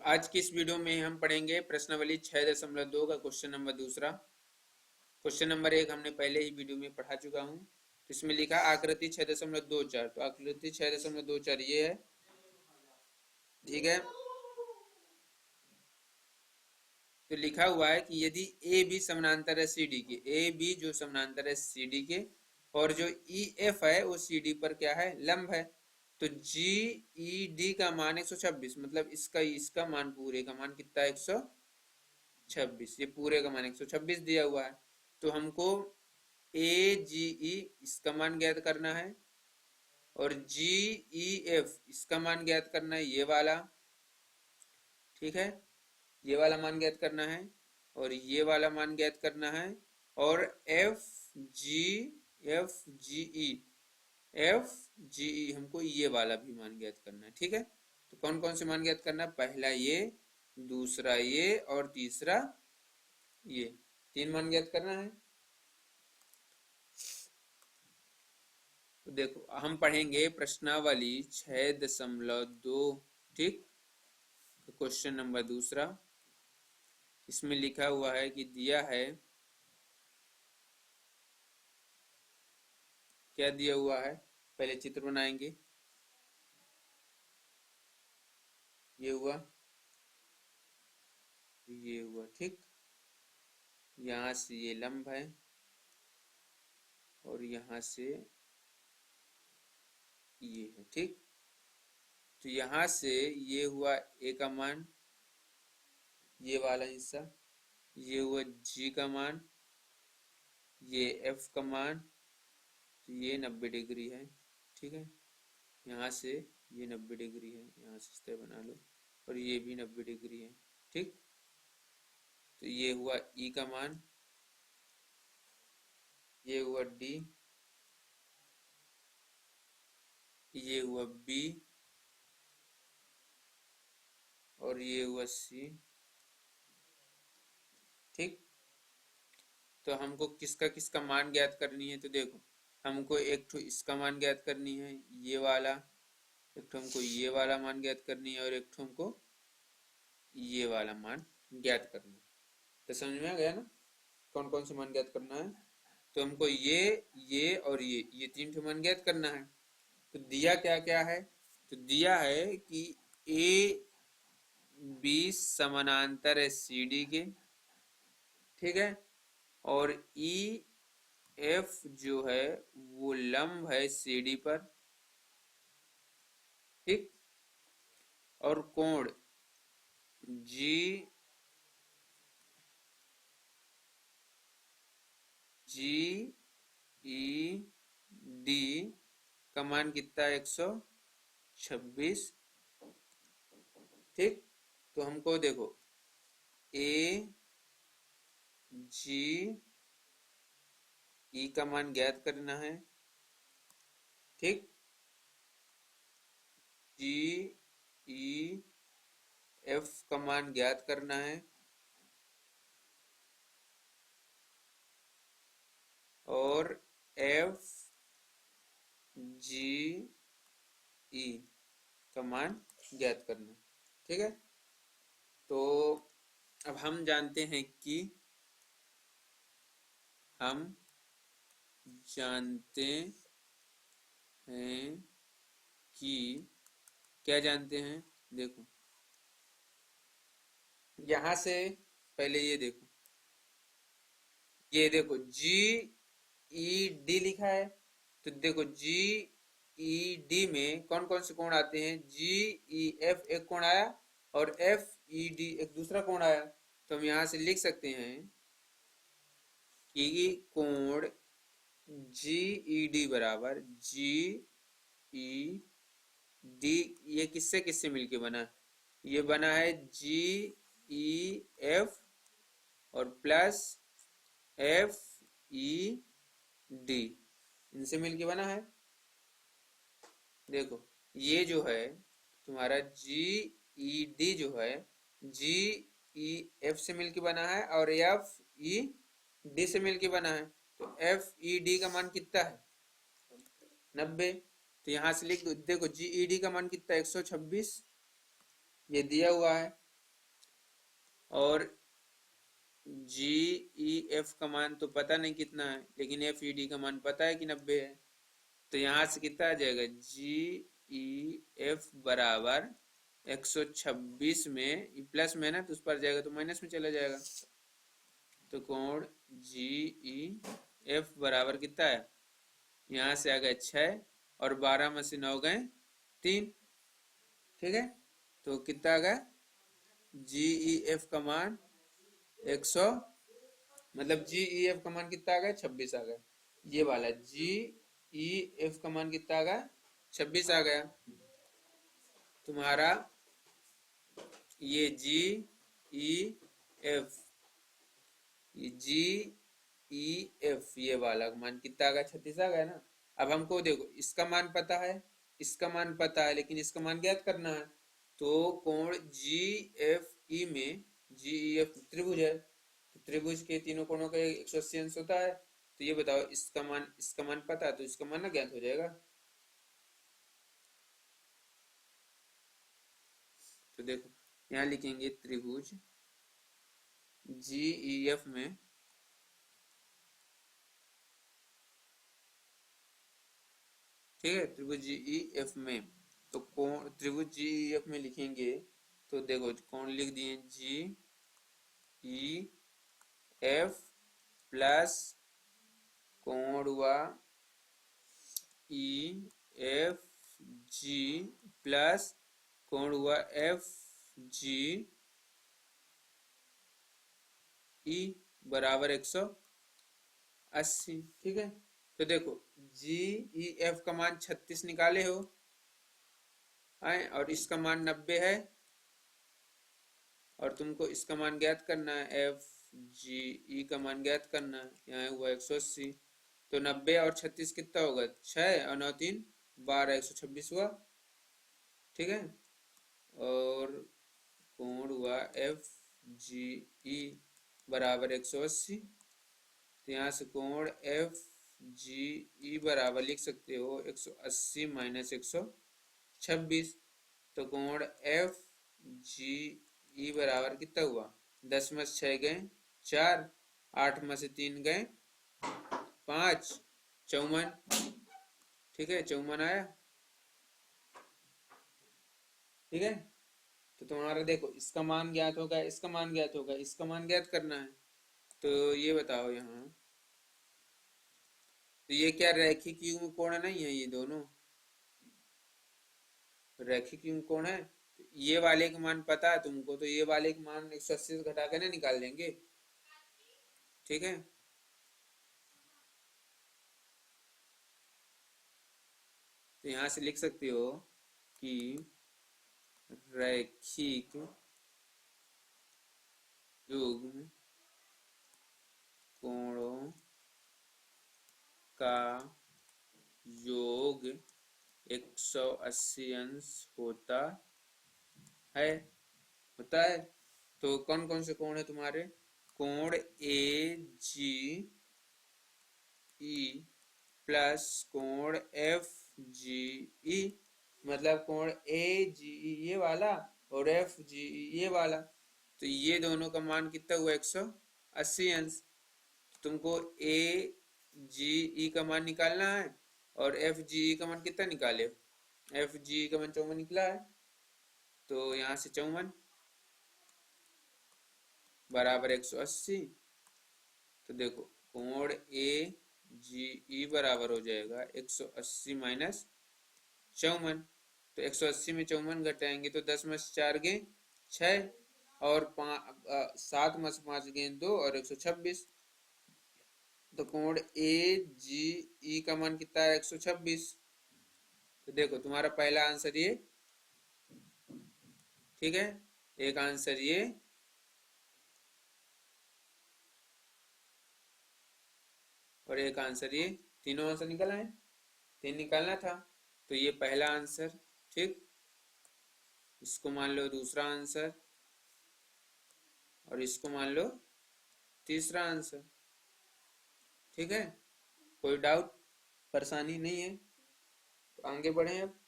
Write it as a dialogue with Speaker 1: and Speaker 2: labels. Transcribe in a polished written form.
Speaker 1: आज की इस वीडियो में हम पढ़ेंगे प्रश्नावली 6.2 का क्वेश्चन नंबर दूसरा। क्वेश्चन नंबर 1 हमने पहले ही वीडियो में पढ़ा चुका हूँ। तो इसमें लिखा आकृति 6.24। तो आकृति 6.24 ये है, ठीक है। तो लिखा हुआ है कि यदि ए बी समानांतर है सी डी के, ए बी जो समानांतर है सी डी के, और जो ई एफ है वो सी डी पर क्या है, लंब है। तो जी ई डी का मान 126, मतलब इसका मान, पूरे का मान कितना है, 126। ये पूरे का मान 126 दिया हुआ है। तो हमको ए जी ई इसका मान ज्ञात करना है, और जी ई एफ इसका मान ज्ञात करना है, ये वाला, ठीक है। ये वाला मान ज्ञात करना है, और ये वाला मान ज्ञात करना है, और F G E F G ई हमको ये वाला भी मान ज्ञात करना है, ठीक है। तो कौन कौन से मान ज्ञात करना है, पहला ये, दूसरा ये, और तीसरा ये, 3 मान ज्ञात करना है। तो देखो हम पढ़ेंगे प्रश्नावली 6.2, ठीक। क्वेश्चन नंबर दूसरा, इसमें लिखा हुआ है कि दिया है, क्या दिया हुआ है, पहले चित्र बनाएंगे। ये हुआ, ये हुआ, ठीक। यहाँ से ये लंब है, और यहाँ से ये है, ठीक। तो यहाँ से ये हुआ ए का मान, ये वाला हिस्सा, ये हुआ जी का मान, ये एफ का मान। तो ये 90 डिग्री है, ठीक है। यहाँ से ये 90 डिग्री है, यहाँ से इस तरह बना लो, और ये भी 90 डिग्री है, ठीक। तो ये हुआ ई का मान, ये हुआ डी, ये हुआ बी, और ये हुआ सी, ठीक। तो हमको किसका किसका मान ज्ञात करनी है, तो देखो हमको एक तो इसका मान ज्ञात करनी है, ये वाला, एक तो हमको ये वाला मान ज्ञात करनी है, और एक तो हमको ये वाला मान ज्ञात करना है। तो समझ में आ गया ना, कौन कौन से मान ज्ञात करना है। तो हमको ये और ये 3 ठो मान ज्ञात करना है। तो दिया क्या क्या है, तो दिया है कि ए बी समानांतर है सी डी के, ठीक है, और ई एफ जो है वो लंब है सी डी पर, ठीक। और कोण जी जी ई डी का मान कितना है, 126, ठीक। तो हमको देखो ए जी ई का मान ज्ञात करना है, ठीक। जी ई एफ का मान ज्ञात करना है, और एफ जी ई का मान ज्ञात करना है, ठीक है। तो अब हम जानते हैं कि हम जानते हैं कि क्या जानते हैं, देखो यहां से पहले ये देखो जी ई डी लिखा है। तो देखो जी ई डी में कौन कौन से कोण आते हैं, जी ई एफ एक कोण आया, और एफ ई डी एक दूसरा कोण आया। तो हम यहां से लिख सकते हैं कि कोण जी ई डी बराबर जी ई डी, ये किससे किससे मिलके बना, ये बना है जी ई एफ और प्लस एफ ई डी, इनसे मिलके बना है। देखो ये जो है तुम्हारा जी ई डी जो है, जी ई एफ से मिलके बना है, और एफ ई डी से मिलके बना है। तो एफ ई डी का मान कितना है, 90। तो यहां से लिख दो, देखो जी ई डी का मान कितना है, 126, ये दिया हुआ है। और जी ई एफ का मान तो पता नहीं कितना है, लेकिन एफ ई डी का मान पता है कि 90 है। तो यहाँ से कितना आ जाएगा, जी ई एफ बराबर 126 में प्लस में ना, तो उस पर जाएगा तो माइनस में चला जाएगा। तो कोण जी ई एफ बराबर कितना है, यहाँ से आ गए 6 और 12 में से 9 गए 3। ठीक है, तो कितना आ गया, जी ई एफ का मान 100, मतलब जी ई एफ का मान कितना आ गया, 26 आ गया। ये वाला जी ई एफ का मान कितना आ गया, 26 आ गया। तुम्हारा ये जी ई एफ, ये जी ई एफ ये वाला मान कितना आ गया, 36 आ गया ना। अब हमको देखो इसका मान पता है, इसका मान पता है, लेकिन इसका मान ज्ञात करना है। तो कोण जी एफ ई में, जी ई एफ त्रिभुज है, तो त्रिभुज के तीनों कोणों का 180 अंश होता है। तो ये बताओ इसका मान पता है, तो इसका मान ना ज्ञात हो जाएगा। तो देखो यहाँ लिखेंगे त्रिभुज जी ई एफ में, ठीक है, त्रिभुज जी ई एफ में, तो कोण त्रिभुज जी ई एफ में लिखेंगे तो देखो कोण लिख दिए जी ई एफ प्लस कोण हुआ ई एफ जी प्लस कोण हुआ एफ जी ई बराबर 180। ठीक है, तो देखो जी ई एफ का मान 36 निकाले हो आए, और इसका मान 90 है, और तुमको इसका मान ज्ञात करना है, एफ जी ई का मान ज्ञात करना है। यहाँ हुआ 180, तो 90 और 36 कितना होगा, 6 और 9 3 12, 126 हुआ। ठीक है, और कोण हुआ एफ जी ई बराबर 180। तो यहाँ से कोण एफ जी ई बराबर लिख सकते हो 180 माइनस 126। तो कोण एफ जी ई बराबर कितना हुआ, 10 में से 6 गए 4, 8 में से 3 गए 5, 54। ठीक है, 54 आया। ठीक है, तो तुम्हारा देखो इसका मान ज्ञात होगा, इसका मान ज्ञात होगा, इसका मान ज्ञात करना है। तो ये बताओ यहाँ, तो ये क्या रैखिक युग्म कोण नहीं है, ये दोनों रैखिक युग्म कोण है। ये वाले का मान पता है तुमको, तो ये वाले का मान 180 से घटा कर ना निकाल देंगे। ठीक है, तो यहाँ से लिख सकते हो कि रैखिक युग्म कोणों का योग 180 अंश होता है, होता है। तो कौन कौन से कोण है तुम्हारे, कोण ए जी ई प्लस कोण एफ जी ई, मतलब कोण ए जी ई ये वाला और एफ जी ई ये वाला, तो ये दोनों का मान कितना हुआ, 180 अंश। तुमको ए जी ई का मान निकालना है, और एफ जी ई का मान कितना निकाले, एफ जी ई का मान 54 निकला है। तो यहाँ से 54 बराबर 180। तो देखो कोण ए जी ई बराबर हो जाएगा 180 माइनस 54। तो 180 में 54 घटाएंगे तो 10 में से 4 गए 6, और 7 में से 5 गए 2, और 126। तो कोण ए जी ई का मान कितना है, 126। तो देखो तुम्हारा पहला आंसर ये, ठीक है, एक आंसर ये, और एक आंसर ये, तीनों आंसर निकल आए, 3 निकालना था। तो ये पहला आंसर, ठीक, इसको मान लो दूसरा आंसर, और इसको मान लो तीसरा आंसर। ठीक है, कोई डाउट परेशानी नहीं है, तो आगे बढ़े अब।